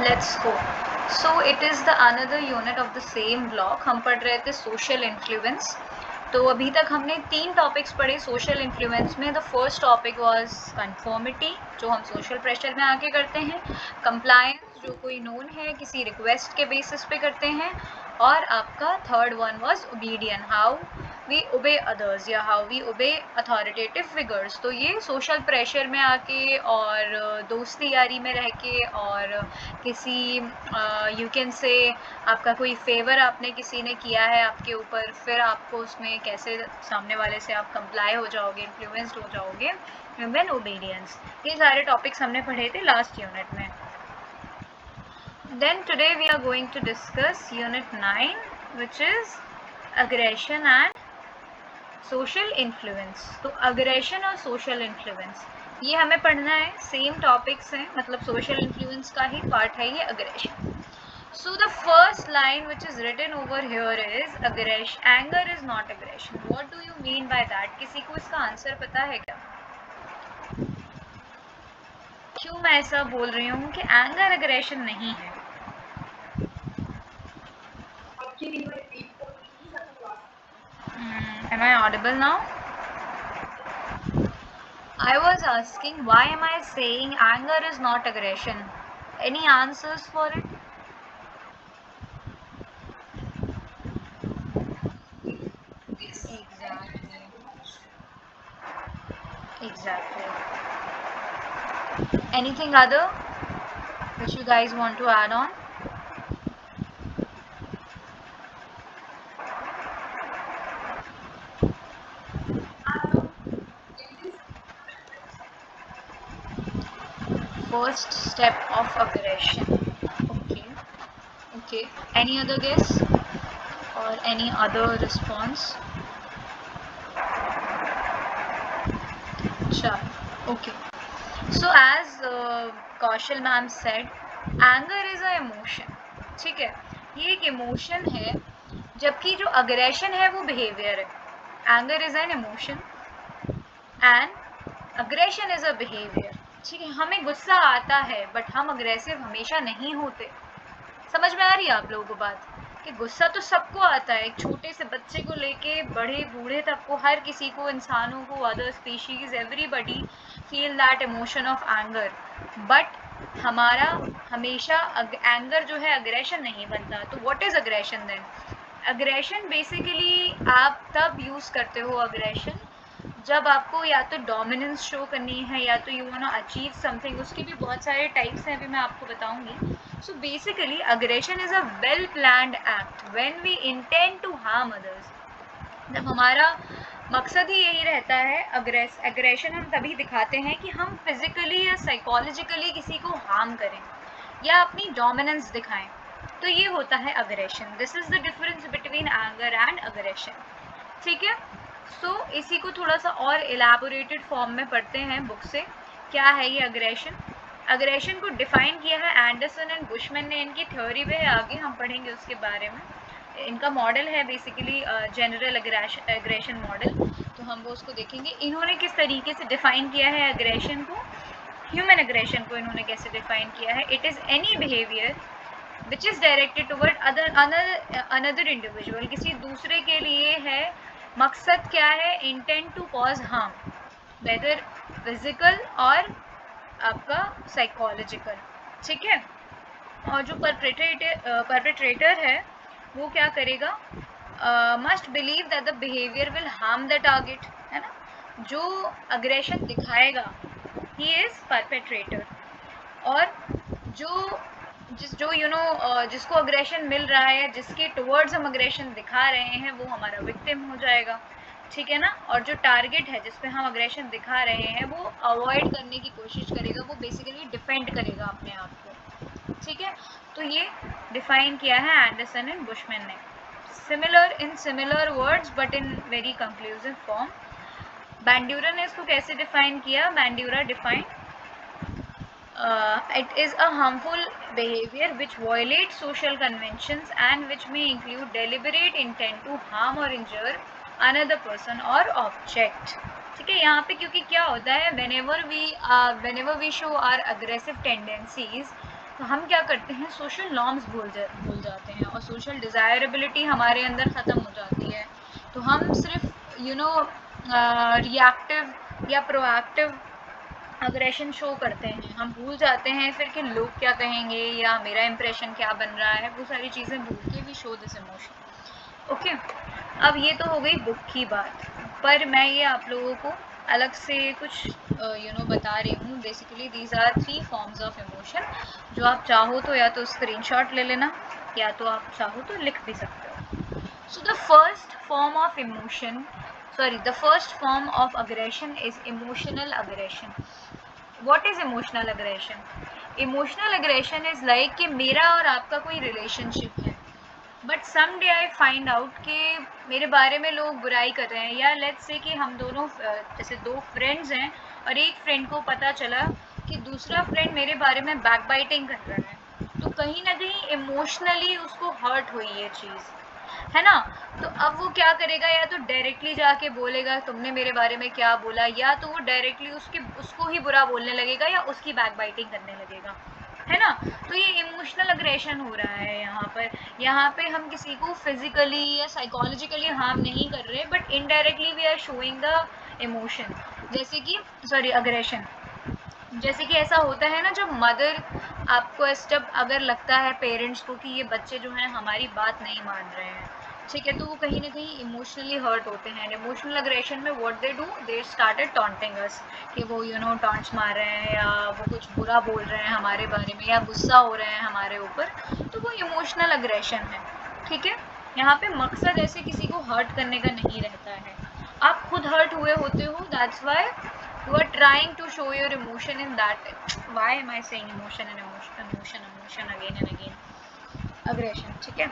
Let's go. So it is the another unit of the same block. हम पढ़ रहे थे सोशल इन्फ्लुएंस. तो अभी तक हमने 3 टॉपिक्स पढ़े सोशल इन्फ्लुएंस में. The first topic was conformity, जो हम सोशल प्रेशर में आके करते हैं. कंप्लायंस, जो कोई नोन है किसी रिक्वेस्ट के बेसिस पे करते हैं. और आपका third one was obedience, how we obey others या how we obey authoritative figures. तो ये सोशल प्रेशर में आके और दोस्ती यारी में रह के और किसी यू कैन से आपका कोई फेवर आपने किसी ने किया है आपके ऊपर, फिर आपको उसमें कैसे सामने वाले से आप कंप्लाई हो जाओगे, इन्फ्लुएंस्ड हो जाओगे. Then obedience. ये सारे टॉपिक्स हमने पढ़े थे लास्ट यूनिट में. Then today we are going to discuss Unit 9, which is aggression and social influence. तो aggression और social influence ये हमें पढ़ना है. सेम टॉपिक्स हैं, मतलब social influence का ही पार्ट है ये aggression. So the first line which is written over here is aggression. Anger is not aggression. What do you mean by that? किसी को इसका आंसर पता है क्या? क्यों मैं ऐसा बोल रही हूँ कि एंगर aggression नहीं है? Am I audible now? I was asking why am I saying anger is not aggression? Any answers for it? Exactly. Anything other which you guys want to add on? First step of aggression. Okay. Okay. Any other guess or any other response? Sure. Okay. So as Kaushal ma'am said, anger is a emotion. ठीक है, ये एक emotion है, जबकि जो aggression है वो behaviour है. Anger is an emotion and aggression is a behaviour. ठीक है, हमें गुस्सा आता है बट हम अग्रेसिव हमेशा नहीं होते. समझ में आ रही है आप लोगों को बात कि गुस्सा तो सबको आता है, छोटे से बच्चे को लेके बड़े बूढ़े तक को, हर किसी को, इंसानों को, other species, everybody feel that emotion of anger. But हमारा हमेशा एंगर जो है अग्रेशन नहीं बनता. तो what is aggression then? Aggression basically आप तब यूज़ करते हो अग्रेशन जब आपको या तो डोमिनेंस शो करनी है या तो you want to achieve something. उसके भी बहुत सारे टाइप्स हैं, अभी मैं आपको बताऊंगी. So basically aggression is a well planned act when we intend to harm others. जब हमारा मकसद ही यही रहता है, अग्रेशन हम तभी दिखाते हैं कि हम फिजिकली या साइकोलॉजिकली किसी को हार्म करें या अपनी डोमिनेंस दिखाएं. तो ये होता है aggression. This is the difference between anger and aggression. ठीक है, सो इसी को थोड़ा सा और एलैबोरेटेड फॉर्म में पढ़ते हैं बुक से. क्या है ये अग्रेशन? अग्रेशन को डिफाइन किया है एंडरसन एंड बुशमैन ने. इनकी थ्योरी पे आगे हम पढ़ेंगे उसके बारे में. इनका मॉडल है बेसिकली जनरल अग्रेशन मॉडल. तो हम वो उसको देखेंगे. इन्होंने किस तरीके से डिफाइन किया है अग्रेशन को, ह्यूमन अग्रेशन को इन्होंने कैसे डिफाइन किया है. It is any behaviour which is directed toward another individual. किसी दूसरे के लिए है. मकसद क्या है? Intent to cause harm, whether physical और आपका साइकोलॉजिकल. ठीक है, और जो परपेट्रेटर है वो क्या करेगा? Must believe that the behaviour will harm the target, है ना. जो अग्रेशन दिखाएगा ही इज परपेट्रेटर. और जो जिसको अग्रेशन मिल रहा है, जिसके टुवर्ड्स हम अग्रेशन दिखा रहे हैं, वो हमारा विक्टिम हो जाएगा. ठीक है ना. और जो टारगेट है जिस पे हम अग्रेशन दिखा रहे हैं वो अवॉइड करने की कोशिश करेगा, वो बेसिकली डिफेंड करेगा अपने आप को. ठीक है, तो ये डिफाइन किया है एंडरसन एंड बुशमैन ने. Similar in similar words but in very conclusive form. Bandura ने इसको कैसे डिफाइन किया? Bandura define it is a harmful behavior which violates social conventions and which may include deliberate intent to harm or injure another person or object. ठीक है, यहाँ पे क्योंकि क्या होता है, whenever we show our aggressive tendencies, तो हम क्या करते हैं, सोशल नॉर्म्स भूल जाते हैं और सोशल डिज़ायरेबिलिटी हमारे अंदर ख़त्म हो जाती है। तो हम सिर्फ रिएक्टिव या प्रोएक्टिव अग्रेशन शो करते हैं, हम भूल जाते हैं फिर कि लोग क्या कहेंगे या मेरा इंप्रेशन क्या बन रहा है, वो सारी चीज़ें भूल के we show this emotion. Okay, अब ये तो हो गई बुक की बात, पर मैं ये आप लोगों को अलग से कुछ बता रही हूँ। Basically these are 3 forms of emotion, जो आप चाहो तो या तो स्क्रीनशॉट ले लेना या तो आप चाहो तो लिख भी सकते हो। So the first form of aggression is emotional aggression. What is emotional aggression? Emotional aggression is like कि मेरा और आपका कोई रिलेशनशिप है, but some day I find out कि मेरे बारे में लोग बुराई कर रहे हैं, या लेट्स से कि हम दोनों जैसे 2 फ्रेंड्स हैं और एक फ्रेंड को पता चला कि दूसरा फ्रेंड मेरे बारे में बैकबाइटिंग कर रहा है, तो कहीं ना कहीं इमोशनली उसको हर्ट हुई ये चीज़, है ना। तो अब वो क्या करेगा, या तो डायरेक्टली जाके बोलेगा तुमने मेरे बारे में क्या बोला, या तो वो डायरेक्टली उसको ही बुरा बोलने लगेगा या उसकी बैकबाइटिंग करने लगेगा, है ना। तो ये इमोशनल अग्रेशन हो रहा है यहाँ पे हम किसी को फिजिकली या साइकोलॉजिकली हार्म नहीं कर रहे, but indirectly we are showing the emotion, जैसे कि अग्रेशन। जैसे कि ऐसा होता है ना, जब मदर आपको जब अगर लगता है पेरेंट्स को कि ये बच्चे जो हैं हमारी बात नहीं मान रहे हैं, ठीक है, तो वो कहीं ना कहीं इमोशनली हर्ट होते हैं। इमोशनल अग्रेशन में what they do, they started taunting us, कि वो टॉन्ट्स मार रहे हैं या वो कुछ बुरा बोल रहे हैं हमारे बारे में या गुस्सा हो रहे हैं हमारे ऊपर, तो वो इमोशनल अग्रेशन है, ठीक है। यहाँ पे मकसद ऐसे किसी को हर्ट करने का नहीं रहता है, आप खुद हर्ट हुए होते हो, that's why you are trying to show your emotion in that. Why am I saying emotion again and again? Aggression, ठीक है।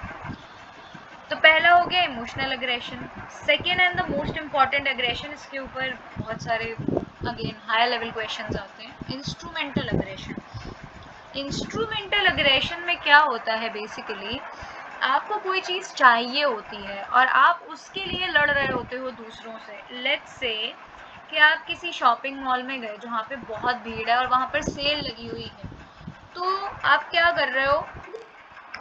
तो पहला हो गया emotional aggression. Second and the most important aggression, इसके ऊपर बहुत सारे अगेन हाई लेवल क्वेश्चंस आते हैं, इंस्ट्रूमेंटल अग्रेशन। इंस्ट्रूमेंटल अग्रेशन में क्या होता है, बेसिकली आपको कोई चीज़ चाहिए होती है और आप उसके लिए लड़ रहे होते हो दूसरों से। लेट्स से कि आप किसी शॉपिंग मॉल में गए जहाँ पे बहुत भीड़ है और वहाँ पर सेल लगी हुई है, तो आप क्या कर रहे हो,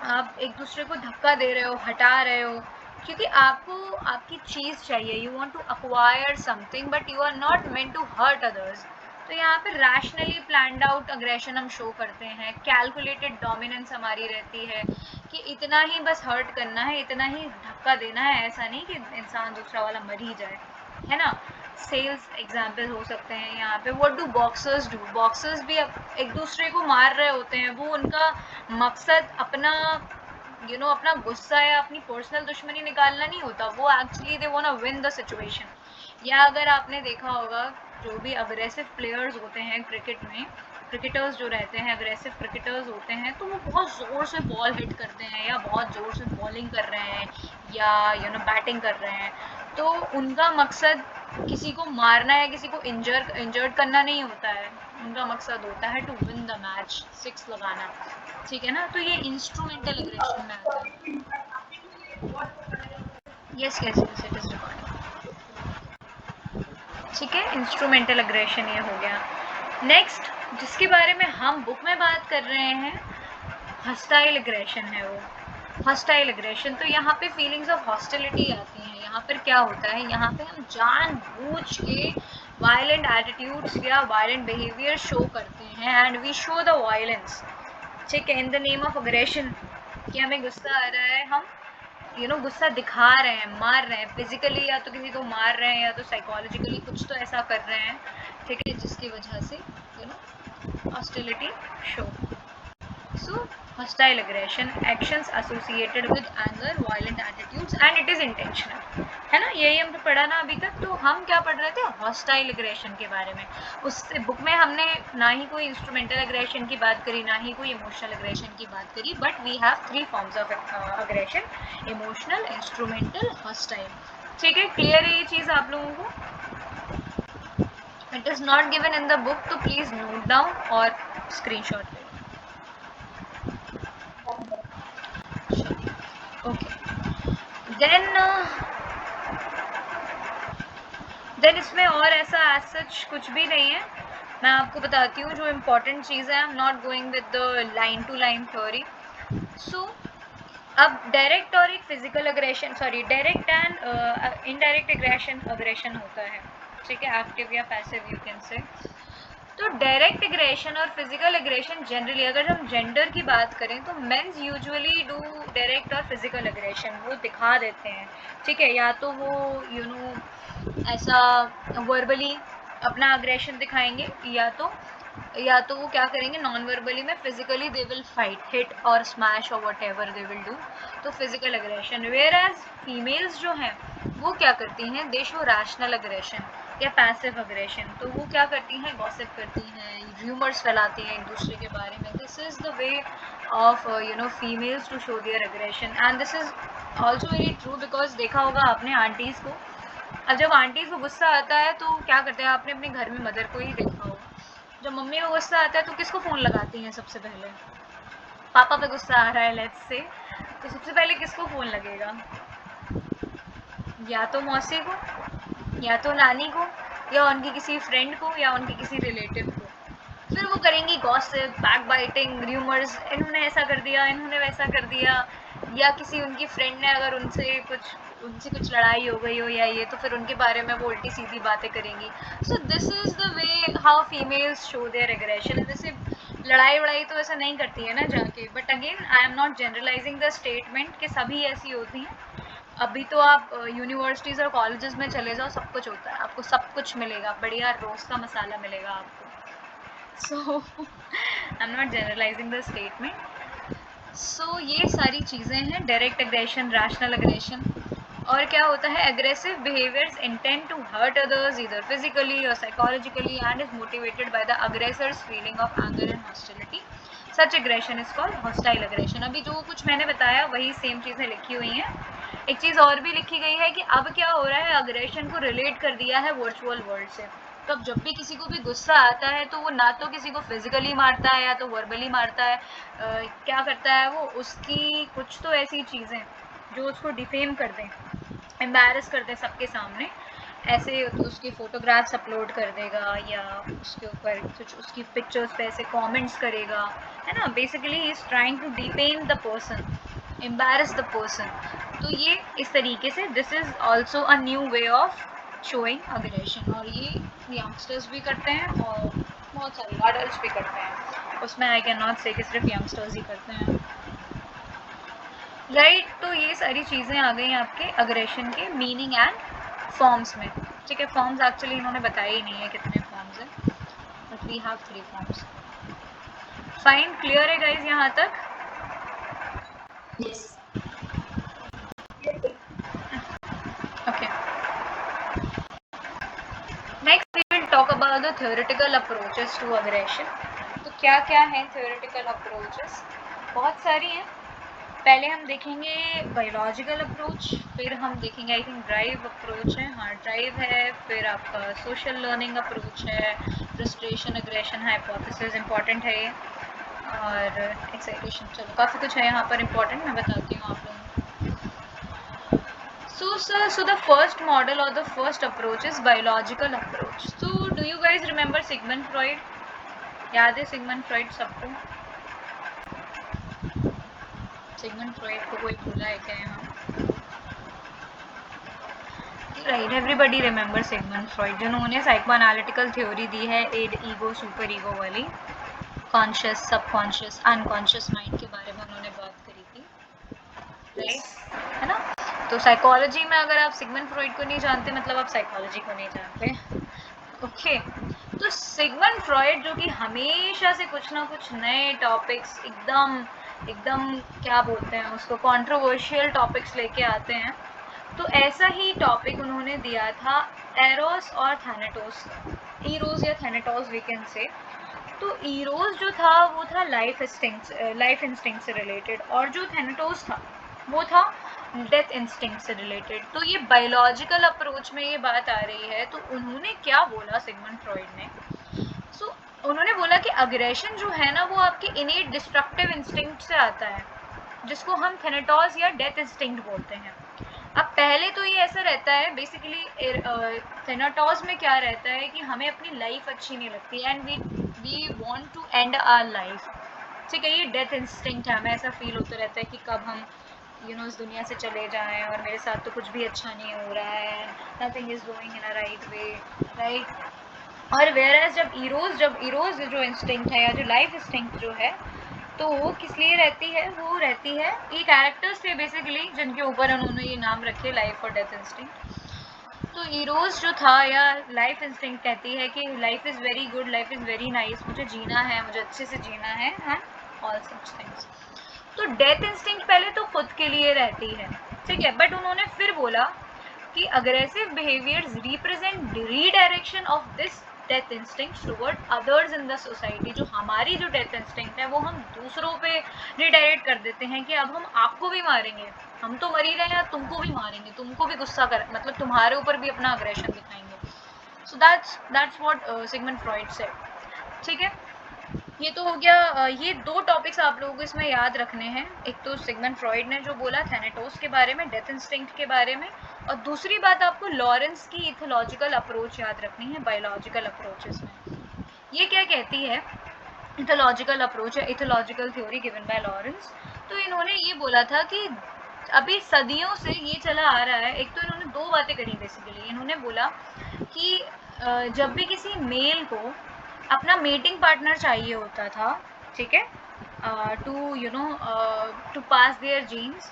आप एक दूसरे को धक्का दे रहे हो, हटा रहे हो, क्योंकि आपको आपकी चीज़ चाहिए, you want to acquire something but you are not meant to hurt others. तो यहाँ पे रैशनली प्लान्ड आउट अग्रेशन हम शो करते हैं, कैलकुलेटेड डोमिनेंस हमारी रहती है कि इतना ही बस हर्ट करना है, इतना ही धक्का देना है, ऐसा नहीं कि इंसान दूसरा वाला मर ही जाए, है ना। सेल्स एग्जाम्पल हो सकते हैं यहाँ पे। What do boxers do, boxers भी एक दूसरे को मार रहे होते हैं, वो उनका मकसद अपना अपना गुस्सा या अपनी पर्सनल दुश्मनी निकालना नहीं होता, वो actually they want to win the situation. या अगर आपने देखा होगा, जो भी अग्रेसिव प्लेयर्स होते हैं क्रिकेट में, क्रिकेटर्स जो रहते हैं, अग्रेसिव क्रिकेटर्स होते हैं, तो वो बहुत ज़ोर से बॉल हिट करते हैं या बहुत ज़ोर से बॉलिंग कर रहे हैं या बैटिंग कर रहे हैं, तो उनका मकसद किसी को मारना या किसी को इंजर्ड करना नहीं होता है, उनका मकसद होता है टू विन द मैच, 6 लगाना, ठीक है ना। तो ये इंस्ट्रूमेंटल एग्रेशन में आता है। Yes yes yes, it is recording, ठीक है। इंस्ट्रूमेंटल एग्रेशन ये हो गया। नेक्स्ट जिसके बारे में हम बुक में बात कर रहे हैं, हॉस्टाइल एग्रेशन है वो। हॉस्टाइल एग्रेशन, तो यहाँ पे फीलिंग्स ऑफ हॉस्टिलिटी आती हैं। यहाँ पर क्या होता है, यहाँ पे हम जानबूझ के वायलेंट एटीट्यूड्स या वायलेंट बिहेवियर शो करते हैं, and we show the violence, ठीक है, in the name of aggression, कि हमें गुस्सा आ रहा है, हम गुस्सा दिखा रहे हैं, मार रहे हैं, फिजिकली या तो किसी को मार रहे हैं या तो साइकोलॉजिकली कुछ तो ऐसा कर रहे हैं, ठीक है, जिसकी वजह से hostility show. So, hostile aggression, actions associated with anger, violent attitudes and it is intentional, है ना। यही हमने पढ़ा ना अभी तक। तो हम क्या पढ़ रहे थे, हॉस्टाइल एग्रेशन के बारे में। उससे बुक में हमने ना ही कोई इंस्ट्रूमेंटल एग्रेशन की बात करी, ना ही कोई इमोशनल एग्रेशन की बात करी, but we have 3 forms of aggression, emotional, instrumental, hostile, ठीक है। क्लियर है ये चीज़ आप लोगों को? It is not given in the book, तो प्लीज़ नोट डाउन और स्क्रीनशॉट ले। ओके, देन इसमें और ऐसा एज सच कुछ भी नहीं है, मैं आपको बताती हूँ जो इम्पोर्टेंट चीज़ है. I am not going with the line to line theory. So अब डायरेक्ट और एक physical aggression, sorry direct and indirect aggression होता है, ठीक है, एक्टिव या पैसिव यू कैन से. तो डायरेक्ट एग्रेशन और फिजिकल एग्रेशन जनरली अगर हम जेंडर की बात करें तो मेंस यूजुअली डू डायरेक्ट और फिजिकल एग्रेशन, वो दिखा देते हैं, ठीक है, या तो वो ऐसा वर्बली अपना अग्रेशन दिखाएंगे, या तो वो क्या करेंगे नॉन वर्बली में physically they will fight, hit और स्मैश और whatever they will do. तो physical aggression. Whereas females जो हैं वो क्या करती हैं, दे शो रैशनल एग्रेशन या पैसिव अग्रेशन. तो वो क्या करती हैं, गॉसिप करती हैं, र्यूमर्स फैलाती हैं एक दूसरे के बारे में. This is the way of females to show their aggression. And this is also very true because देखा होगा आपने आंटीज़ को, अब जब आंटीज़ को गुस्सा आता है तो क्या करते हैं, आपने अपने घर में मदर को ही देखा होगा, जब मम्मी को गुस्सा आता है तो किसको फ़ोन लगाती हैं सबसे पहले, पापा पे गुस्सा आ रहा है लेट्स से, तो सबसे पहले किसको फ़ोन लगेगा, या तो मौसी को, या तो नानी को, या उनकी किसी फ्रेंड को, या उनके किसी रिलेटिव को. फिर वो करेंगी गॉसिप, बैक बाइटिंग, र्यूमर्स, इन्होंने ऐसा कर दिया, इन्होंने वैसा कर दिया, या किसी उनकी फ्रेंड ने अगर उनसे कुछ लड़ाई हो गई हो या ये, तो फिर उनके बारे में वो उल्टी सीधी बातें करेंगी. So this is the way how females show their aggression. जैसे लड़ाई वड़ाई तो ऐसा नहीं करती है ना जाके, but again I am not generalising the statement कि सभी ऐसी होती हैं. अभी तो आप यूनिवर्सिटीज़ और कॉलेजेस में चले जाओ, सब कुछ होता है, आपको सब कुछ मिलेगा, बढ़िया रोज़ का मसाला मिलेगा आपको. So I am not generalising the statement. So ये सारी चीज़ें हैं, डायरेक्ट एग्रेशन, रैशनल एग्रेशन. और क्या होता है, aggressive behaviours intend to hurt others either physically और psychologically and is motivated by the aggressor's feeling of anger and hostility. Such aggression is called hostile aggression. अभी जो कुछ मैंने बताया वही सेम चीज़ें लिखी हुई हैं. एक चीज़ और भी लिखी गई है कि अब क्या हो रहा है, अग्रेशन को रिलेट कर दिया है वर्चुअल वर्ल्ड से. तो अब जब भी किसी को भी गुस्सा आता है तो वो ना तो किसी को फिजिकली मारता है या तो वर्बली मारता है, क्या करता है वो, उसकी कुछ तो ऐसी चीज़ें जो उसको डिफेम कर दें, एम्बैरस कर दें सबके सामने, ऐसे उसकी फ़ोटोग्राफ्स अपलोड कर देगा या उसके ऊपर कुछ उसकी पिक्चर्स पे ऐसे कमेंट्स करेगा, है ना. Basically he is trying to defame the person, embarrass the person. तो ये इस तरीके से this is also a new way of showing aggression. और ये यंगस्टर्स भी करते हैं और बहुत सारे अडल्ट भी करते हैं, उसमें आई कैन नॉट से कि सिर्फ यंगस्टर्स ही करते हैं, राइट. तो ये सारी चीज़ें आ गई आपके अग्रेशन के मीनिंग एंड फॉर्म्स में, ठीक है. फॉर्म्स एक्चुअली इन्होंने बताया ही नहीं है कितने फॉर्म्स हैं, but we have 3 forms. Fine, clear है गाइज यहाँ तक? Yes. Okay. Next we will talk about the theoretical approaches to aggression. तो क्या क्या हैं theoretical approaches? बहुत सारी हैं. पहले हम देखेंगे बायोलॉजिकल अप्रोच, फिर हम देखेंगे आई थिंक ड्राइव अप्रोच है, हाँ ड्राइव है, फिर आपका सोशल लर्निंग अप्रोच है, फ्रस्ट्रेशन, एग्रेशन, हाइपोथेसिस इंपॉर्टेंट है ये, और एक्साइटेशन. चलो काफ़ी कुछ है यहाँ पर इम्पॉर्टेंट, मैं बताती हूँ आप लोगों को. So the first model or the first approach is biological approach. So do you guys remember Sigmund Freud? याद है Sigmund Freud सबको? Sigmund Freud को कोई भूला है क्या यहाँ? Right, everybody remember Sigmund Freud, जिन्होंने साइकोएनालिटिकल थ्योरी दी है एड ईगो सुपर ईगो वाली, कॉन्शियस, सबकॉन्शियस, अनकॉन्शियस माइंड के बारे में उन्होंने बात करी थी, राइट, है ना. तो साइकोलॉजी में अगर आप सिगमंड फ्रॉइड को नहीं जानते मतलब आप साइकोलॉजी को नहीं जानते. ओके. तो सिगमंड फ्रॉइड जो कि हमेशा से कुछ ना कुछ नए टॉपिक्स एकदम क्या बोलते हैं उसको, कंट्रोवर्शियल टॉपिक्स लेके आते हैं. तो ऐसा ही टॉपिक उन्होंने दिया था एरोस और थैनेटोस, ईरोस या थैनेटोस वी कैन से. तो ईरोस जो था वो था लाइफ इंस्टिंक्ट से रिलेटेड, और जो थैनेटोस था वो था डेथ इंस्टिंक्ट से रिलेटेड. तो ये बायोलॉजिकल अप्रोच में ये बात आ रही है. तो उन्होंने क्या बोला सिगमंड फ्रॉइड ने, सो उन्होंने बोला कि अग्रेशन जो है ना वो आपके इनेट डिस्ट्रक्टिव इंस्टिंक्ट से आता है, जिसको हम थैनेटोस या डेथ इंस्टिंक्ट बोलते हैं. अब पहले तो ये ऐसा रहता है बेसिकली, थेनाटोस में क्या रहता है कि हमें अपनी लाइफ अच्छी नहीं लगती and we want to end our life, ठीक है, ये डेथ इंस्टिंक्ट है, हमें ऐसा फील होता रहता है कि कब हम इस दुनिया से चले जाएं और मेरे साथ तो कुछ भी अच्छा नहीं हो रहा है, nothing is going in a right way, right. और वेयर जब इरोज जो इंस्टिंक्ट है या जो लाइफ इंस्टिंक्ट जो है, तो वो किस लिए रहती है, वो रहती है, ये कैरेक्टर्स थे बेसिकली जिनके ऊपर उन्होंने ये नाम रखे लाइफ और डेथ इंस्टिंक्ट। तो इरोज जो था या लाइफ इंस्टिंक्ट कहती है कि life is very good, life is very nice, मुझे जीना है, मुझे अच्छे से जीना है एंड ऑल सच थिंग्स। तो डेथ इंस्टिंक्ट पहले तो खुद के लिए रहती है, ठीक है, बट उन्होंने फिर बोला कि aggressive behaviours represent redirection of this death instinct toward others in the society. जो हमारी जो डेथ इंस्टिंक्ट है वो हम दूसरों पे रिडायरेक्ट कर देते हैं कि अब हम आपको भी मारेंगे, हम तो मर ही रहे हैं, तुमको भी मारेंगे, तुमको भी गुस्सा कर, मतलब तुम्हारे ऊपर भी अपना अग्रेशन दिखाएंगे। So that's what Sigmund Freud said, ठीक है। ये तो हो गया, ये दो टॉपिक्स आप लोगों को इसमें याद रखने हैं, एक तो सिगमंड फ्रॉइड ने जो बोला थैनेटोस के बारे में, डेथ इंस्टिंक्ट के बारे में, और दूसरी बात आपको लॉरेंस की इथोलॉजिकल अप्रोच याद रखनी है बायोलॉजिकल अप्रोचेस में। ये क्या कहती है, इथोलॉजिकल अप्रोच है, ethological theory given by Lawrence. तो इन्होंने ये बोला था कि अभी सदियों से ये चला आ रहा है, एक तो इन्होंने दो बातें करी बेसिकली, इन्होंने बोला कि जब भी किसी मेल को अपना मेटिंग पार्टनर चाहिए होता था, ठीक है, टू पास देयर जीन्स,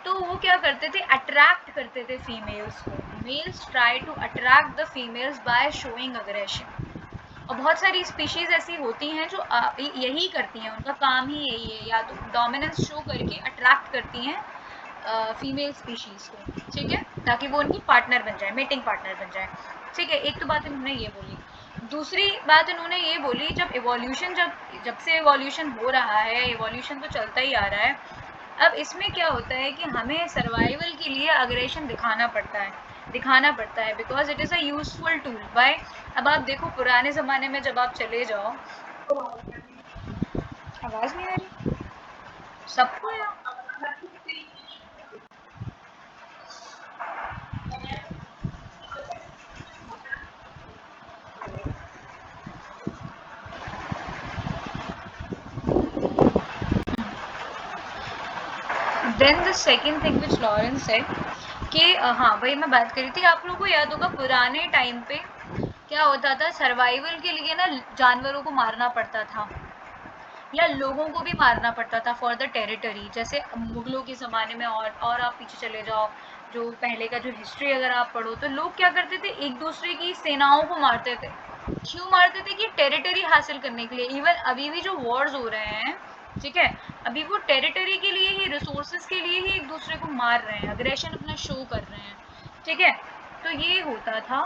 तो वो क्या करते थे, अट्रैक्ट करते थे फीमेल्स को। Males try to attract the females by showing aggression. और बहुत सारी स्पीशीज ऐसी होती हैं जो यही करती हैं, उनका काम ही यही है, या तो डोमिनेंस शो करके अट्रैक्ट करती हैं फीमेल स्पीशीज को, ठीक है, ताकि वो उनकी पार्टनर बन जाए, मेटिंग पार्टनर बन जाए, ठीक है। एक तो बात इन्होंने ये बोली। दूसरी बात इन्होंने ये बोली, जब इवोल्यूशन जब से इवोल्यूशन हो रहा है, इवोल्यूशन तो चलता ही आ रहा है, अब इसमें क्या होता है कि हमें सर्वाइवल के लिए अग्रेशन दिखाना पड़ता है because it is a useful tool. By, अब आप देखो पुराने ज़माने में जब आप चले जाओ, आवाज़ नहीं आ रही सबको या then the second thing which Lorenz said कि हाँ वही मैं बात करी थी, आप लोगों को याद होगा पुराने टाइम पे क्या होता था, सर्वाइवल के लिए ना जानवरों को मारना पड़ता था या लोगों को भी मारना पड़ता था फॉर द टेरिटरी। जैसे मुगलों के ज़माने में, और आप पीछे चले जाओ, जो पहले का जो हिस्ट्री अगर आप पढ़ो, तो लोग क्या करते थे, एक दूसरे की सेनाओं को मारते थे। क्यों मारते थे? कि टेरिटरी हासिल करने के लिए। इवन अभी भी जो वॉर्स हो रहे हैं, ठीक है, अभी वो टेरिटरी के लिए ही, रिसोर्सेज के लिए ही एक दूसरे को मार रहे हैं, अग्रेशन अपना शो कर रहे हैं, ठीक है। तो ये होता था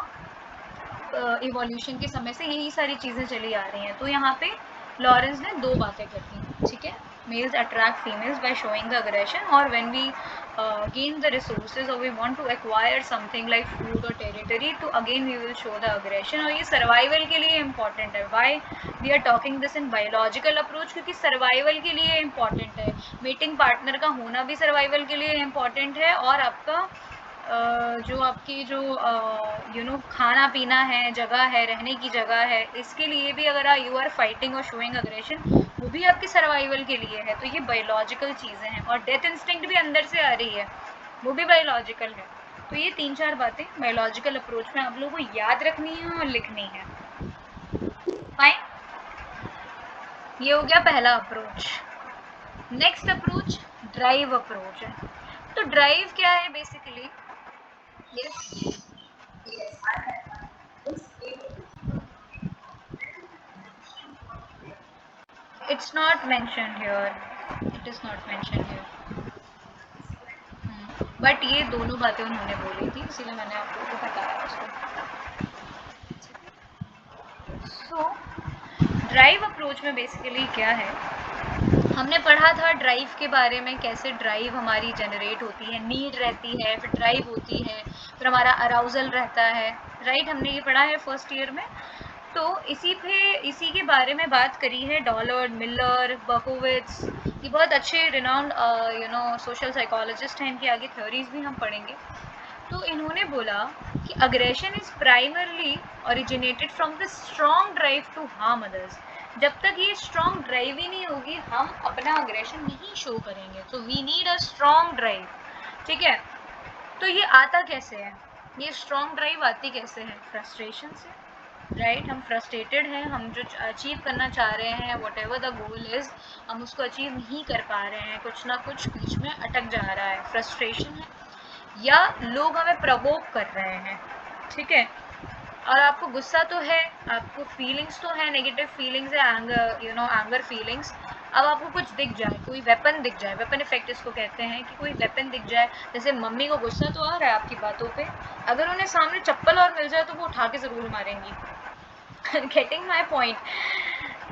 इवोल्यूशन के समय से, यही सारी चीज़ें चली आ रही हैं। तो यहाँ पे लॉरेंस ने दो बातें कर दी, ठीक है, males attract females by showing the aggression, और when we gain the resources or we want to acquire something like food or territory, तो again we will show the aggression। और ये सर्वाइवल के लिए इम्पॉर्टेंट है। Why we are talking this in biological approach? क्योंकि survival के लिए important है, मीटिंग पार्टनर का होना भी सर्वाइवल के लिए इम्पॉर्टेंट है, और आपका जो आपकी जो खाना पीना है, जगह है, रहने की जगह है, इसके लिए भी अगर यू आर फाइटिंग और शोइंग अग्रेशन, वो भी आपकी सर्वाइवल के लिए है। तो ये बायोलॉजिकल चीज़ें हैं, और डेथ इंस्टिंक्ट भी अंदर से आ रही है, वो भी बायोलॉजिकल है। तो ये 3-4 बातें बायोलॉजिकल अप्रोच में आप लोगों को याद रखनी है और लिखनी है। फाइन, ये हो गया पहला approach. Next approach drive approach है। तो ड्राइव क्या है basically? Yes, it's not mentioned here, it is not mentioned here, but ये दोनों बातें उन्होंने बोली थी, इसीलिए मैंने आप लोगों को बताया उसको। सो ड्राइव अप्रोच में बेसिकली क्या है, हमने पढ़ा था ड्राइव के बारे में, कैसे ड्राइव हमारी जनरेट होती है, नीड रहती है, फिर ड्राइव होती है, फिर हमारा अराउजल रहता है, राइट, हमने ये पढ़ा है फर्स्ट ईयर में। तो इसी के बारे में बात करी है डॉलर्ड, मिलर, बर्कोविट्स। ये बहुत अच्छे रिनाउंड सोशल साइकोलॉजिस्ट हैं, इनकी आगे थ्योरीज भी हम पढ़ेंगे। तो इन्होंने बोला कि aggression is primarily originated from the strong drive to harm others. जब तक ये स्ट्रॉन्ग ड्राइव ही नहीं होगी हम अपना अग्रेशन नहीं शो करेंगे। तो we need a strong drive, ठीक है। तो ये आता कैसे है, ये स्ट्रॉन्ग ड्राइव आती कैसे है? फ्रस्ट्रेशन से, राइट। हम फ्रस्ट्रेटेड हैं, हम जो अचीव करना चाह रहे हैं, what ever the goal is, हम उसको अचीव नहीं कर पा रहे हैं, कुछ ना कुछ बीच में अटक जा रहा है, फ्रस्ट्रेशन है। या लोग हमें प्रवोक कर रहे हैं, ठीक है। और आपको गुस्सा तो है, आपको फीलिंग्स तो है, नेगेटिव फीलिंग्स है, एंगर, एंगर फीलिंग्स। अब आपको कुछ दिख जाए, कोई वेपन दिख जाए, वेपन इफेक्ट इसको कहते हैं, कि कोई वेपन दिख जाए। जैसे मम्मी को गुस्सा तो आ रहा है आपकी बातों पे, अगर उन्हें सामने चप्पल और मिल जाए तो वो उठा के ज़रूर मारेंगी। Getting my point.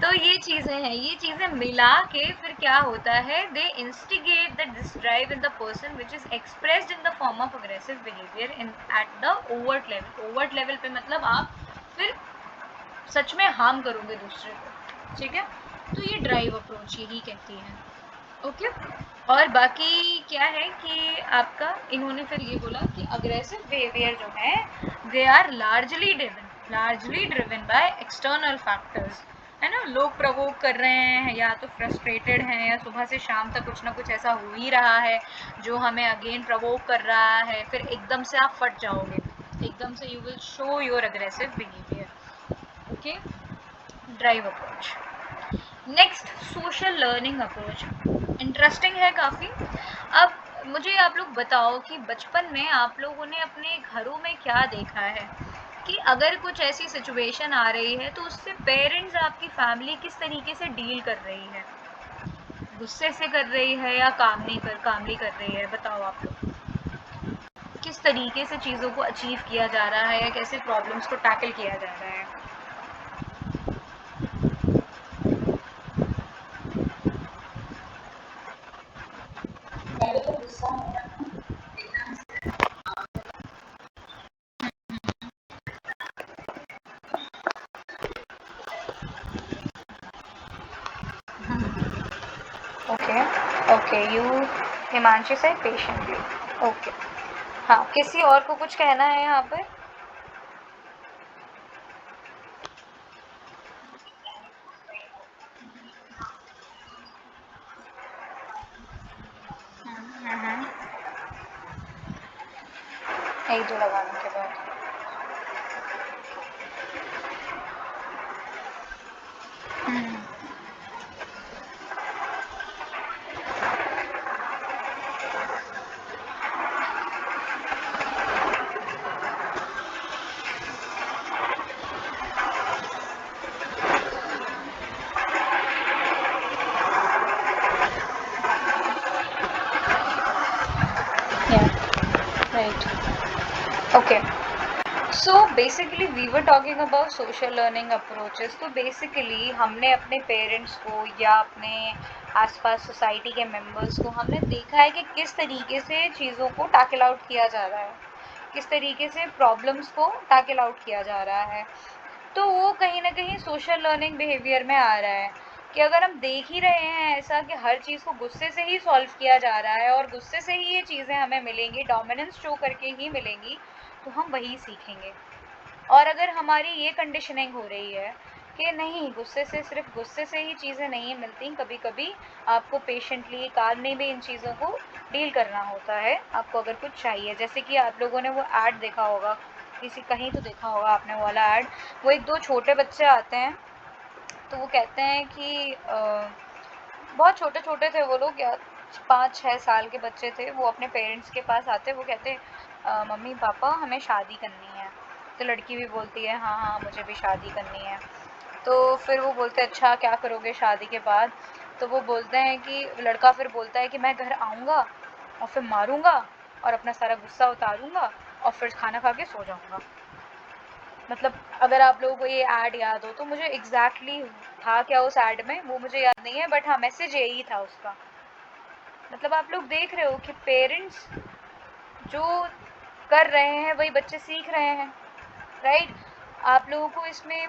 तो ये चीज़ें हैं, ये चीज़ें मिला के फिर क्या होता है, they instigate the this drive in the person which is expressed in the form of aggressive behaviour in at the overt level. Overt level पे मतलब आप फिर सच में हार्म करोगे दूसरे को, ठीक है। तो ये ड्राइव अप्रोच यही कहती है, ओके। और बाकी क्या है कि आपका इन्होंने फिर ये बोला कि अग्रेसिव बिहेवियर जो है they are largely driven by external factors, है ना। लोग प्रवोक कर रहे हैं, या तो फ्रस्ट्रेटेड हैं, या सुबह से शाम तक कुछ ना कुछ ऐसा हो ही रहा है जो हमें अगेन प्रवोक कर रहा है, फिर एकदम से आप फट जाओगे, एकदम से you will show your aggressive behaviour, okay. Drive approach. Next, social learning approach. Interesting है काफ़ी। अब मुझे आप लोग बताओ कि बचपन में आप लोगों ने अपने घरों में क्या देखा है, कि अगर कुछ ऐसी सिचुएशन आ रही है तो उससे पेरेंट्स, आपकी फैमिली किस तरीके से डील कर रही है? गुस्से से कर रही है या कामली कर रही है? बताओ आप लोग, किस तरीके से चीज़ों को अचीव किया जा रहा है, या कैसे प्रॉब्लम्स को टैकल किया जा रहा है? पहले तो गुस्सा मेरा एकदम से ओके, ओके, यू हिमांशी से पेशेंटली, ओके। हाँ, किसी और को कुछ कहना है यहाँ पर? एक दो लगाने के बाद। Right, okay. So basically we were talking about social learning approaches. तो बेसिकली हमने अपने पेरेंट्स को या अपने आसपास सोसाइटी के मेंबर्स को हमने देखा है कि किस तरीके से चीज़ों को टैकल आउट किया जा रहा है, किस तरीके से प्रॉब्लम्स को टैकल आउट किया जा रहा है। तो वो कहीं ना कहीं सोशल लर्निंग बिहेवियर में आ रहा है, कि अगर हम देख ही रहे हैं ऐसा कि हर चीज़ को गुस्से से ही सॉल्व किया जा रहा है और गुस्से से ही ये चीज़ें हमें मिलेंगी, डोमिनेंस शो करके ही मिलेंगी, तो हम वही सीखेंगे। और अगर हमारी ये कंडीशनिंग हो रही है कि नहीं, गुस्से से, सिर्फ गुस्से से ही चीज़ें नहीं मिलती, कभी कभी आपको पेशेंटली कामली भी इन चीज़ों को डील करना होता है, आपको अगर कुछ चाहिए। जैसे कि आप लोगों ने वो ऐड देखा होगा, किसी कहीं तो देखा होगा आपने वो वाला ऐड। वो एक दो छोटे बच्चे आते हैं, तो वो कहते हैं कि बहुत छोटे छोटे थे वो लोग, या 5-6 साल के बच्चे थे। वो अपने पेरेंट्स के पास आते, वो कहते मम्मी पापा हमें शादी करनी है। तो लड़की भी बोलती है हाँ हाँ मुझे भी शादी करनी है। तो फिर वो बोलते हैं अच्छा क्या करोगे शादी के बाद? तो वो बोलते हैं कि लड़का फिर बोलता है कि मैं घर आऊँगा और फिर मारूँगा और अपना सारा गुस्सा उतारूँगा और फिर खाना खा के सो जाऊँगा। मतलब अगर आप लोगों को ये ऐड याद हो तो, मुझे एग्जैक्टली था क्या उस ऐड में वो मुझे याद नहीं है, बट हाँ मैसेज यही था उसका। मतलब आप लोग देख रहे हो कि पेरेंट्स जो कर रहे हैं वही बच्चे सीख रहे हैं, राइट। आप लोगों को इसमें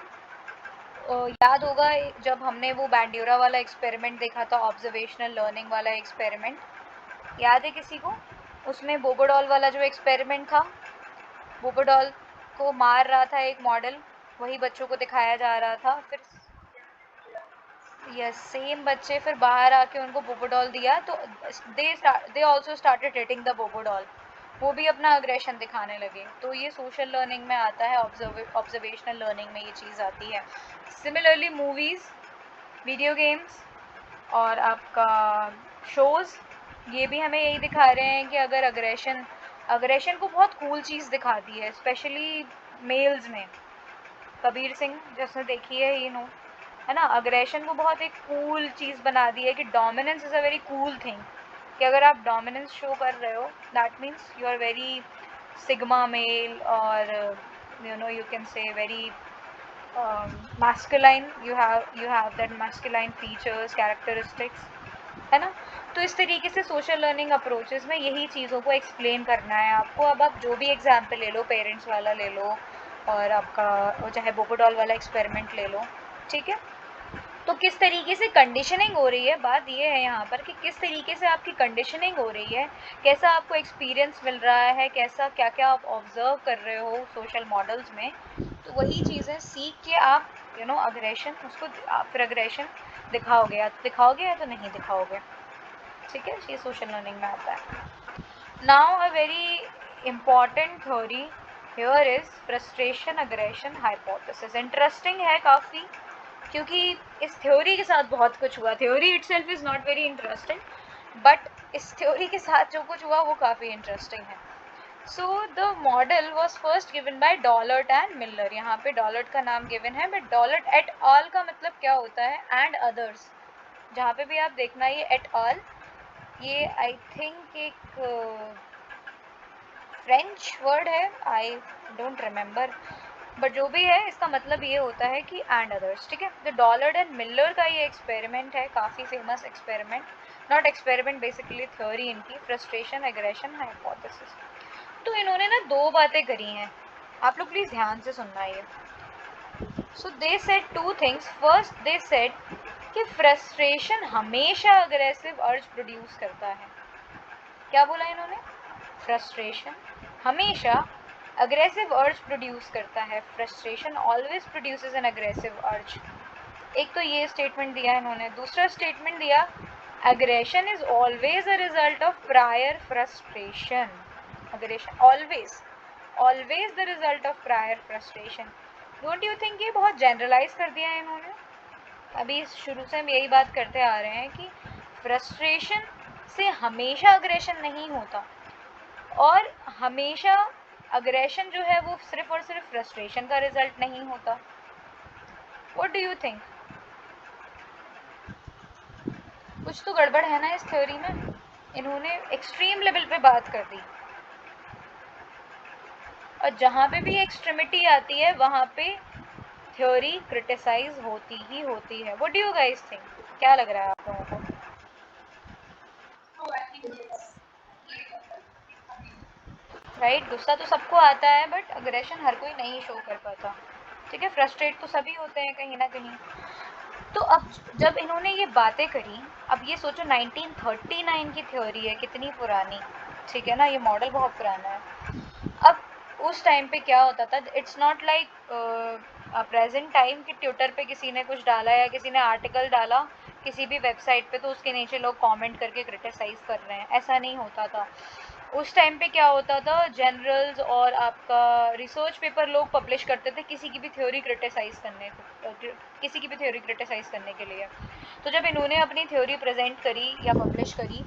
याद होगा जब हमने वो बैंड्यूरा वाला एक्सपेरिमेंट देखा था, ऑब्जर्वेशनल लर्निंग वाला एक्सपेरिमेंट, याद है किसी को? उसमें बोबोडॉल वाला जो एक्सपेरिमेंट था, बोबोडॉल को मार रहा था एक मॉडल, वही बच्चों को दिखाया जा रहा था, फिर यस सेम बच्चे फिर बाहर आके उनको बोबोडॉल दिया तो they also started hitting the Bobo doll, वो भी अपना अग्रेशन दिखाने लगे। तो ये सोशल लर्निंग में आता है, ऑब्जर्वेशनल लर्निंग में ये चीज़ आती है। सिमिलरली मूवीज़, वीडियो गेम्स और आपका शोज़, ये भी हमें यही दिखा रहे हैं कि अगर अग्रेशन को बहुत कूल चीज़ दिखाती है, स्पेशली मेल्स में। कबीर सिंह जिसने देखी है यू नो, है ना, अग्रेशन को बहुत एक कूल चीज़ बना दी है कि dominance is a very cool thing, कि अगर आप डोमिनेंस शो कर रहे हो that means you are very sigma male और you know you can say very masculine, you have that masculine features, characteristics, है ना। तो इस तरीके से सोशल लर्निंग अप्रोचेस में यही चीज़ों को एक्सप्लेन करना है आपको। अब आप जो भी एग्जाम्पल ले लो, पेरेंट्स वाला ले लो और आपका वो चाहे बोपोडॉल वाला एक्सपेरिमेंट ले लो, ठीक है। तो किस तरीके से कंडीशनिंग हो रही है, बात ये है यहाँ पर कि किस तरीके से आपकी कंडीशनिंग हो रही है, कैसा आपको एक्सपीरियंस मिल रहा है, कैसा क्या क्या आप ऑब्जर्व कर रहे हो सोशल मॉडल्स में। तो वही चीज़ें सीख के आप यू नो अग्रेशन उसको आप फिर अग्रेशन दिखाओगे या तो नहीं दिखाओगे, ठीक है। ये सोशल लर्निंग में आता है। Now a very important theory here is frustration aggression hypothesis. Interesting है काफ़ी, क्योंकि इस थ्योरी के साथ बहुत कुछ हुआ। Theory itself is not very interesting, but इस थ्योरी के साथ जो कुछ हुआ वो काफ़ी इंटरेस्टिंग है। So the model was first given by Dollard and Miller. यहाँ पे डॉलर्ट का नाम गिवन है, बट डॉलर्ट एट ऑल का मतलब क्या होता है, एंड अदर्स। जहाँ पे भी आप देखना ये एट ऑल, ये आई थिंक एक फ्रेंच वर्ड है, आई डोंट रिमेम्बर, बट जो भी है इसका मतलब ये होता है कि एंड अदर्स, ठीक है। द डॉलर्ड एंड मिलर का ये एक्सपेरिमेंट है, काफ़ी famous experiment, not experiment basically theory इनकी, फ्रस्ट्रेशन एग्रेशन हाइपोथेसिस। तो इन्होंने ना दो बातें करी हैं, आप लोग प्लीज़ ध्यान से सुनना ये। So they said two things. First they said कि फ्रस्ट्रेशन हमेशा अग्रेसिव अर्ज प्रोड्यूस करता है। क्या बोला इन्होंने? फ्रस्ट्रेशन हमेशा अग्रेसिव अर्ज प्रोड्यूस करता है, frustration always produces an aggressive अर्ज। एक तो ये स्टेटमेंट दिया इन्होंने। दूसरा स्टेटमेंट दिया, aggression is always a result of prior frustration. Aggression always the result of prior frustration. Don't you think ये बहुत जनरलाइज कर दिया है इन्होंने? अभी शुरू से हम यही बात करते आ रहे हैं कि फ्रस्ट्रेशन से हमेशा अग्रेशन नहीं होता, और हमेशा अग्रेशन जो है वो सिर्फ और सिर्फ फ्रस्ट्रेशन का रिजल्ट नहीं होता। What do you think? कुछ तो गड़बड़ है ना इस थ्योरी में। इन्होंने एक्सट्रीम लेवल पे बात कर दी, और जहाँ पे भी एक्सट्रीमिटी आती है वहाँ पे थ्योरी क्रिटिसाइज होती ही होती है। What do you guys think? क्या लग रहा है आप लोगों को? राइट, गुस्सा तो सबको आता है, बट अग्रेशन हर कोई नहीं शो कर पाता, ठीक है। फ्रस्ट्रेट तो सभी होते हैं कहीं ना कहीं। तो अब जब इन्होंने ये बातें करी, अब ये सोचो 1939 की थ्योरी है, कितनी पुरानी, ठीक है ना, ये मॉडल बहुत पुराना है। अब उस टाइम पे क्या होता था, it's not like present time कि ट्विटर पे किसी ने कुछ डाला या किसी ने आर्टिकल डाला किसी भी वेबसाइट पे तो उसके नीचे लोग कमेंट करके क्रिटिसाइज़ कर रहे हैं, ऐसा नहीं होता था। उस टाइम पे क्या होता था, जनरल्स और आपका रिसर्च पेपर लोग पब्लिश करते थे किसी की भी थ्योरी क्रिटिसाइज़ करने के लिए। तो जब इन्होंने अपनी थ्योरी प्रेजेंट करी या पब्लिश करी,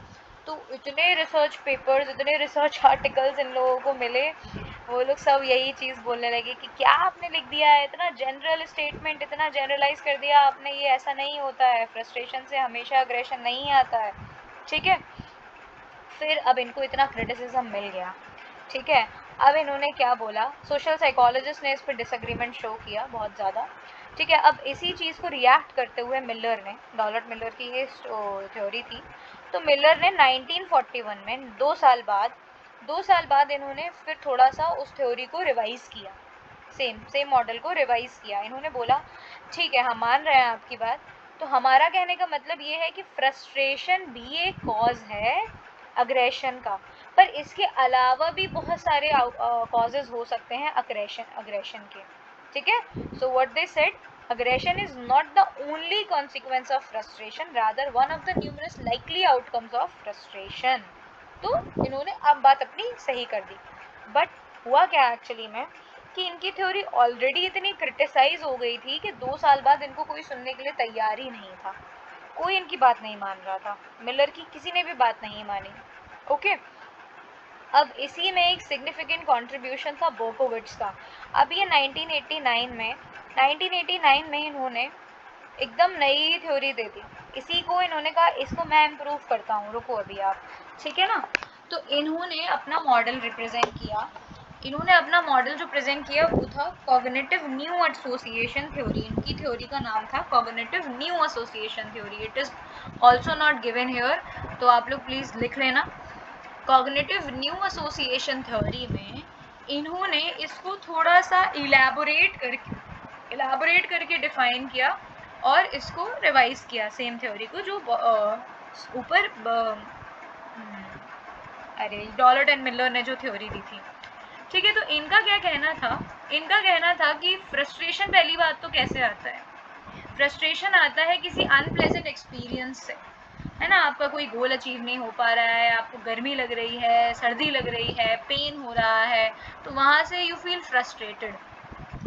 तो इतने रिसर्च पेपर्स, इतने रिसर्च आर्टिकल्स इन लोगों को मिले, वो लोग सब यही चीज़ बोलने लगे कि क्या आपने लिख दिया है, इतना जनरल स्टेटमेंट, इतना जनरलाइज कर दिया आपने, ये ऐसा नहीं होता है, फ्रस्ट्रेशन से हमेशा अग्रेशन नहीं आता है, ठीक है। फिर अब इनको इतना क्रिटिसिज्म मिल गया, ठीक है। अब इन्होंने क्या बोला, सोशल साइकोलॉजिस्ट ने इस पर डिसएग्रीमेंट शो किया बहुत ज़्यादा, ठीक है। अब इसी चीज़ को रिएक्ट करते हुए मिलर ने, डॉलर्ट मिलर की ये थ्योरी थी, तो मिलर ने 1941 में 2 साल बाद इन्होंने फिर थोड़ा सा उस थ्योरी को रिवाइज़ किया, सेम मॉडल को रिवाइज किया। इन्होंने बोला ठीक है हम मान रहे हैं आपकी बात, तो हमारा कहने का मतलब ये है कि फ्रस्ट्रेशन भी एक कॉज है अग्रेशन का, पर इसके अलावा भी बहुत सारे कॉजेज हो सकते हैं अग्रेशन के, ठीक है। So what they said, aggression is not the only consequence of frustration, rather one of the numerous likely outcomes of frustration। तो इन्होंने अब बात अपनी सही कर दी। बट हुआ क्या एक्चुअली में कि इनकी थ्योरी ऑलरेडी इतनी क्रिटिसाइज हो गई थी कि 2 साल बाद इनको कोई सुनने के लिए तैयार ही नहीं था, कोई इनकी बात नहीं मान रहा था, मिलर की किसी ने भी बात नहीं मानी। ओके, अब इसी में एक सिग्निफिकेंट कंट्रीब्यूशन था बोकोविट्स का। अब ये 1989 में इन्होंने एकदम नई थ्योरी दे दी। इसी को इन्होंने कहा इसको मैं इम्प्रूव करता हूँ, रुको अभी आप, ठीक है ना। तो इन्होंने अपना मॉडल रिप्रेजेंट किया, इन्होंने अपना मॉडल जो प्रेजेंट किया वो था कॉग्निटिव न्यू एसोसिएशन थ्योरी। इनकी थ्योरी का नाम था cognitive new association theory. It is also not given here, तो आप लोग प्लीज लिख लेना। कॉग्निटिव न्यू एसोसिएशन थ्योरी में इन्होंने इसको थोड़ा सा इलैबोरेट करके डिफाइन किया और इसको रिवाइज किया सेम थ्योरी को जो ऊपर डॉलर्ट एंड मिलर ने जो थ्योरी दी थी, ठीक है। तो इनका क्या कहना था, इनका कहना था कि फ्रस्ट्रेशन पहली बात तो कैसे आता है, फ्रस्ट्रेशन आता है किसी अनप्लेजेंट एक्सपीरियंस से, है ना। आपका कोई गोल अचीव नहीं हो पा रहा है, आपको गर्मी लग रही है, सर्दी लग रही है, पेन हो रहा है, तो वहाँ से यू फील फ्रस्ट्रेटेड।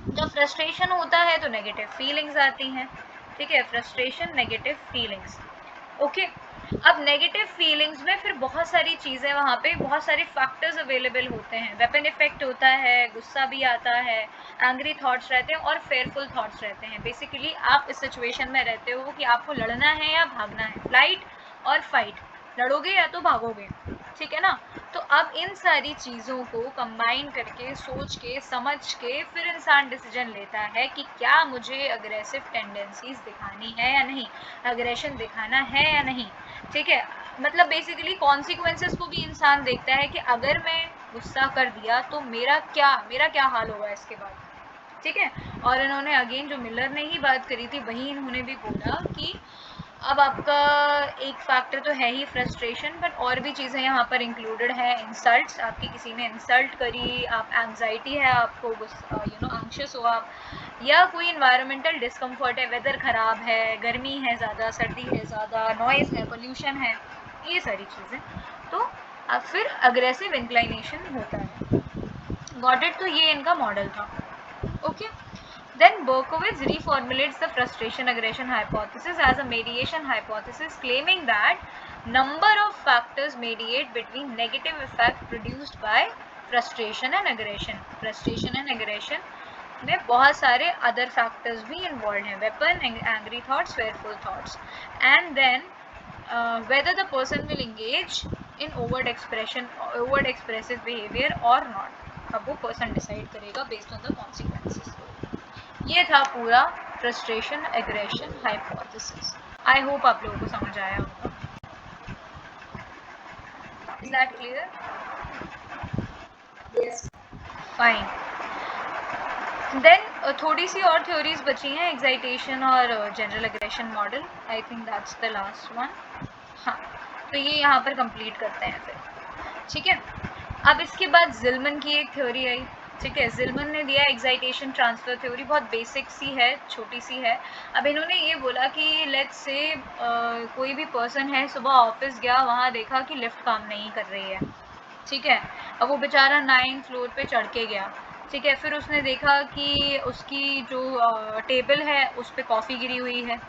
जब फ्रस्ट्रेशन होता है तो नेगेटिव फीलिंग्स आती हैं, ठीक है। Frustration, negative feelings, okay. अब नेगेटिव फीलिंग्स में फिर बहुत सारी चीज़ें, वहाँ पे बहुत सारे फैक्टर्स अवेलेबल होते हैं। वेपन इफेक्ट होता है, गुस्सा भी आता है, एंग्री थॉट्स रहते हैं और फेयरफुल थॉट्स रहते हैं। बेसिकली आप इस सिचुएशन में रहते हो कि आपको लड़ना है या भागना है, फ्लाइट और फाइट, लड़ोगे या तो भागोगे, ठीक है ना। तो अब इन सारी चीज़ों को कंबाइन करके, सोच के, समझ के फिर इंसान डिसीजन लेता है कि क्या मुझे अग्रेसिव टेंडेंसीज दिखानी है या नहीं, अग्रेशन दिखाना है या नहीं, ठीक है। मतलब बेसिकली कॉन्सिक्वेंसेस को भी इंसान देखता है कि अगर मैं गुस्सा कर दिया तो मेरा क्या हाल होगा इसके बाद, ठीक है। और इन्होंने अगेन जो मिलर ने ही बात करी थी वही इन्होंने भी बोला कि अब आपका एक फैक्टर तो है ही फ्रस्ट्रेशन, बट और भी चीज़ें यहाँ पर इंक्लूडेड है। इंसल्ट्स, आपकी किसी ने इंसल्ट करी, आप एंग्जाइटी है, आपको एंग्शियस हो आप, या कोई इन्वायरमेंटल डिस्कम्फर्ट है, वेदर ख़राब है, गर्मी है ज़्यादा, सर्दी है ज़्यादा, नॉइज़ है, पोल्यूशन है, ये सारी चीज़ें, तो अब फिर अग्रेसिव इंक्लाइनेशन होता है। Got it. तो ये इनका मॉडल था, okay. Then Berkowitz reformulates the frustration-aggression hypothesis as a mediation hypothesis, claiming that number of factors mediate between negative effect produced by frustration and aggression. Frustration and aggression में बहुत सारे other factors भी involved हैं, weapon, angry thoughts, fearful thoughts, and then whether the person will engage in overt expressive behavior or not. अब वो person decide करेगा based on the consequences. ये था पूरा frustration aggression hypothesis. I hope आप लोगों को समझ आया होगा। Is that clear? Yes, fine. Then थोड़ी सी और थ्योरीज बची हैं, एक्साइटेशन और general aggression model. I think that's the last one. हाँ, तो ये यहाँ पर कंप्लीट करते हैं फिर, ठीक है। अब इसके बाद जिलमन की एक थ्योरी आई, ठीक है। जिलमन ने दिया एक्साइटेशन ट्रांसफ़र थ्योरी, बहुत बेसिक सी है, छोटी सी है। अब इन्होंने ये बोला कि लेट्स से कोई भी पर्सन है, सुबह ऑफिस गया, वहाँ देखा कि लिफ्ट काम नहीं कर रही है, ठीक है। अब वो बेचारा 9th फ्लोर पे चढ़ के गया, ठीक है। फिर उसने देखा कि उसकी जो टेबल है उस पर कॉफ़ी गिरी हुई है,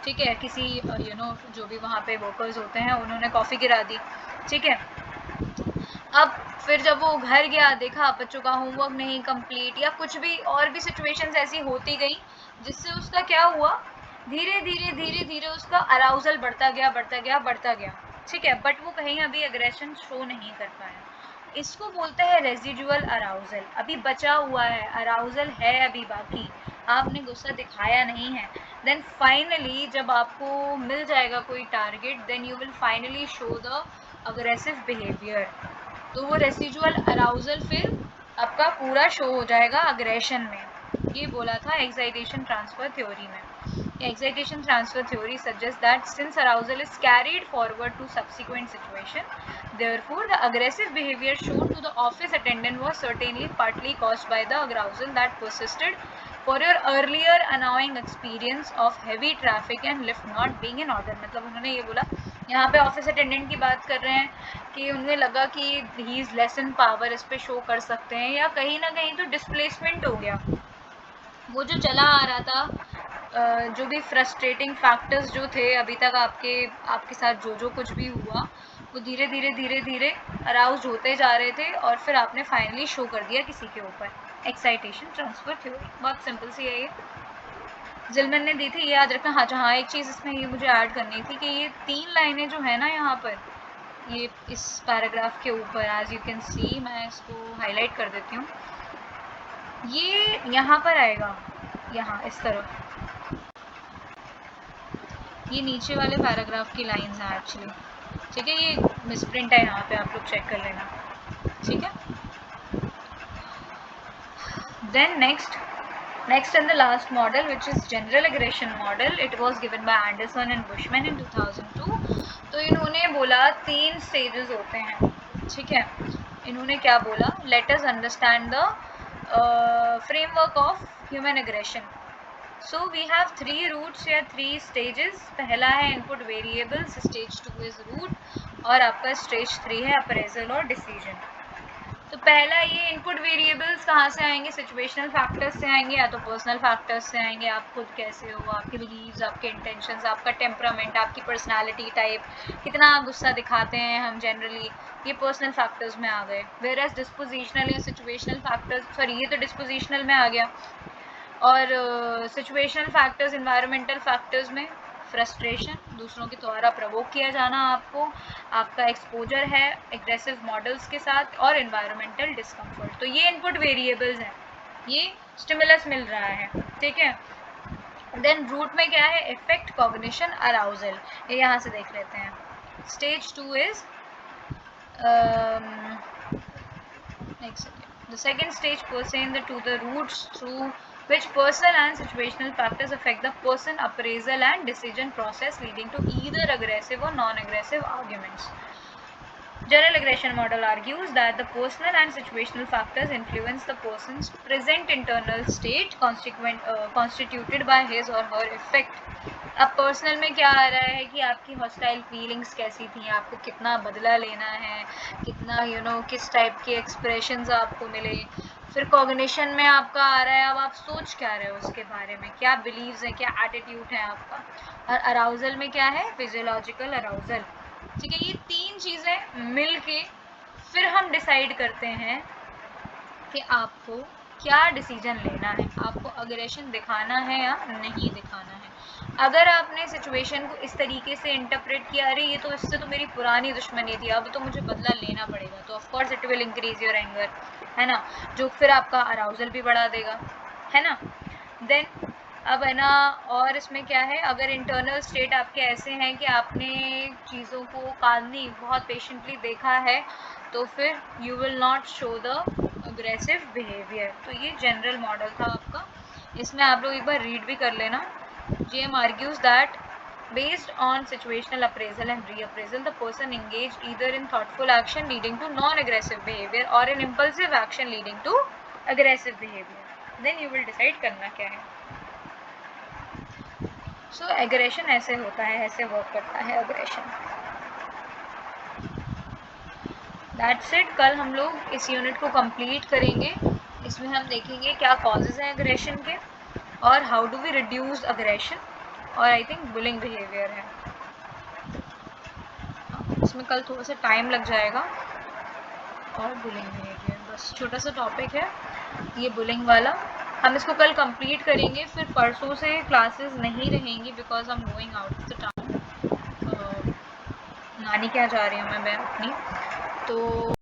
ठीक है। किसी जो भी वहाँ पे वर्कर्स होते हैं उन्होंने कॉफ़ी गिरा दी, ठीक है। अब फिर जब वो घर गया, देखा बच्चों का होमवर्क नहीं कंप्लीट या कुछ भी और भी सिचुएशंस ऐसी होती गई जिससे उसका क्या हुआ, धीरे धीरे उसका अराउजल बढ़ता गया, ठीक है। बट वो कहीं अभी एग्रेशन शो नहीं कर पाया। इसको बोलते हैं रेजिडुअल अराउजल। अभी बचा हुआ है, अराउजल है अभी बाकी, आपने गुस्सा दिखाया नहीं है। देन फाइनली जब आपको मिल जाएगा कोई target, then you will finally show the aggressive behaviour. तो वो रेसिजुअल अराउजल फिर आपका पूरा शो हो जाएगा अग्रेशन में। ये बोला था एक्साइटेशन ट्रांसफर थ्योरी में। Excitation transfer theory suggests that since arousal is carried forward to subsequent situation, therefore the aggressive behavior shown to the office attendant was certainly partly caused by the arousal that persisted for your earlier annoying experience of heavy traffic and lift not being in order। मतलब उन्होंने ये बोला, यहाँ पे office attendant की बात कर रहे हैं कि उन्हें लगा कि he is less in power, इस पे शो कर सकते हैं, या कहीं ना कहीं तो डिस्प्लेसमेंट हो गया। वो जो चला आ रहा था, जो भी फ्रस्ट्रेटिंग फैक्टर्स जो थे अभी तक आपके साथ जो कुछ भी हुआ, वो धीरे धीरे अराउज होते जा रहे थे और फिर आपने फाइनली शो कर दिया किसी के ऊपर। एक्साइटेशन ट्रांसफर थ्योरी बहुत सिंपल सी है ये, जिलमैन ने दी थी, ये याद रखना। हाँ जहाँ एक चीज़ इसमें ये मुझे ऐड करनी थी कि ये 3 लाइनें जो है ना यहाँ पर, ये इस पैराग्राफ के ऊपर, एज यू कैन सी, मैं इसको हाईलाइट कर देती हूँ, ये यहाँ पर आएगा, यहाँ इस तरफ, ये नीचे वाले पैराग्राफ की लाइंस हैं एक्चुअली, ठीक है। ये मिसप्रिंट है यहाँ पे, आप लोग चेक कर लेना, ठीक है। Then next and the last model, which is general aggression model, it was given by Anderson and Bushman in 2002। तो इन्होंने बोला 3 स्टेजेस होते हैं, ठीक है। इन्होंने क्या बोला, let us understand the framework of human aggression. So we have 3 routes या 3 स्टेजेस। पहला है input variables, stage 2 is route, और आपका स्टेज 3 है अप्रेजल और डिसीजन। तो पहला ये इनपुट वेरिएबल्स कहाँ से आएंगे, सिचुएशनल फैक्टर्स से आएंगे या तो पर्सनल फैक्टर्स से आएंगे। आप खुद कैसे हो, आपके बिलीव्स, आपके इंटेंशंस, आपका टेम्परामेंट, आपकी पर्सनालिटी टाइप, कितना आप गुस्सा दिखाते हैं हम जनरली, ये पर्सनल फैक्टर्स में आ गए। वेयर एज डिस्पोजिशनल या सिचुएशनल फैक्टर्स, सॉरी ये तो डिस्पोजिशनल में आ गया, और सिचुएशनल फैक्टर्स, इन्वायरमेंटल फैक्टर्स में फ्रस्ट्रेशन, दूसरों के द्वारा प्रवोक किया जाना आपको, आपका एक्सपोजर है एग्रेसिव मॉडल्स के साथ, और इन्वायरमेंटल डिस्कम्फर्ट। तो ये इनपुट वेरिएबल्स हैं, ये स्टिमुलस मिल रहा है, ठीक है। देन रूट में क्या है, इफेक्ट, कॉग्निशन, अराउजल, ये यहाँ से देख लेते हैं। Stage 2 is the second stage pertain to the roots through which personal and situational factors affect the person appraisal and decision process, leading to either aggressive or non-aggressive arguments. General aggression model argues that the personal and situational factors influence the person's present internal state, constituted by his or her effect. अब personal में क्या आ रहा है कि आपकी hostile feelings कैसी थी, आपको कितना बदला लेना है, कितना किस टाइप के एक्सप्रेशंस आपको मिले। फिर कॉग्निशन में आपका आ रहा है, अब आप सोच क्या रहे हो उसके बारे में, क्या बिलीव्स हैं, क्या एटीट्यूड है आपका। और अराउजल में क्या है, फिजियोलॉजिकल अराउजल, ठीक है। ये 3 चीज़ें मिल के फिर हम डिसाइड करते हैं कि आपको क्या डिसीजन लेना है, आपको अग्रेशन दिखाना है या नहीं दिखाना है। अगर आपने सिचुएशन को इस तरीके से इंटरप्रेट किया, अरे ये तो इससे तो मेरी पुरानी दुश्मनी थी, अब तो मुझे बदला लेना पड़ेगा, तो of course it will increase your anger, है ना, जो फिर आपका अराउजल भी बढ़ा देगा, है ना। देन अब है ना, और इसमें क्या है, अगर इंटरनल स्टेट आपके ऐसे हैं कि आपने चीज़ों को काल्मली बहुत पेशेंटली देखा है, तो फिर you will not show the aggressive behaviour. तो ये जनरल मॉडल था आपका, इसमें आप लोग एक बार रीड भी कर लेना। GM argues that based on situational appraisal and reappraisal, the person engaged either in thoughtful action leading to non-aggressive behavior or in impulsive action leading to aggressive behavior. Then you will decide करना क्या है। So aggression ऐसे होता है, ऐसे work करता है aggression। That's it। कल हम लोग इस यूनिट को कंप्लीट करेंगे, इसमें हम देखेंगे क्या कॉजेज हैं एग्रेशन के, और how do we reduce aggression, और आई थिंक बुलिंग बिहेवियर है। इसमें कल थोड़ा सा टाइम लग जाएगा, और बुलिंग बिहेवियर बस छोटा सा टॉपिक है ये बुलिंग वाला, हम इसको कल कंप्लीट करेंगे। फिर परसों से क्लासेस नहीं रहेंगी because I am going out of the town, नानी के यहाँ जा रही हूँ मैं अपनी, तो